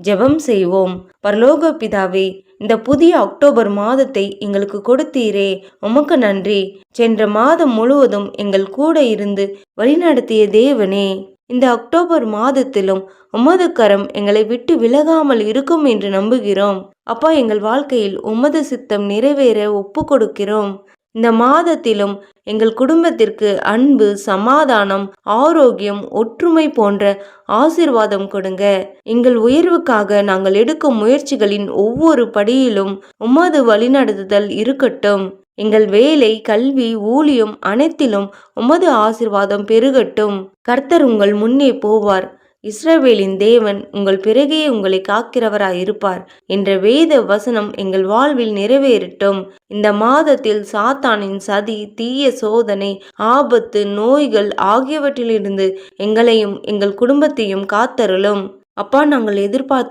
ஜெபம் செய்வோம். பரலோக பிதாவே, இந்த புதிய அக்டோபர் மாதத்தை எங்களுக்கு கொடுத்தீரே, உமக்கு நன்றி. சென்ற மாதம் முழுவதும் எங்கள் கூட இருந்து வழிநடத்திய தேவனே, இந்த அக்டோபர் மாதத்திலும் உமது கரம் எங்களை விட்டு விலகாமல் இருக்கும் என்று நம்புகிறோம். அப்பா, எங்கள் வாழ்க்கையில் உமது சித்தம் நிறைவேற ஒப்பு கொடுக்கிறோம். இந்த மாதத்திலும் எங்கள் குடும்பத்திற்கு அன்பு, சமாதானம், ஆரோக்கியம், ஒற்றுமை போன்ற ஆசீர்வாதம் கொடுங்க. எங்கள் உயர்வுக்காக நாங்கள் எடுக்கும் முயற்சிகளின் ஒவ்வொரு படியிலும் உமது வழிநடத்துதல் இருக்கட்டும். எங்கள் வேலை, கல்வி, ஊழியம் அனைத்திலும் உமது ஆசீர்வாதம் பெருகட்டும். கர்த்தர் உங்கள் முன்னே போவார். இஸ்ரவேலின் தேவன் உங்கள் பிறகே உங்களை காக்கிறவராயிருப்பார் என்ற வேத வசனம் எங்கள் வாழ்வில் நிறைவேறட்டும். இந்த மாதத்தில் சாத்தானின் சதி, தீய சோதனை, ஆபத்து, நோய்கள் ஆகியவற்றிலிருந்து எங்களையும் எங்கள் குடும்பத்தையும் காத்தருளும். அப்பா, நாங்கள் எதிர்பார்த்த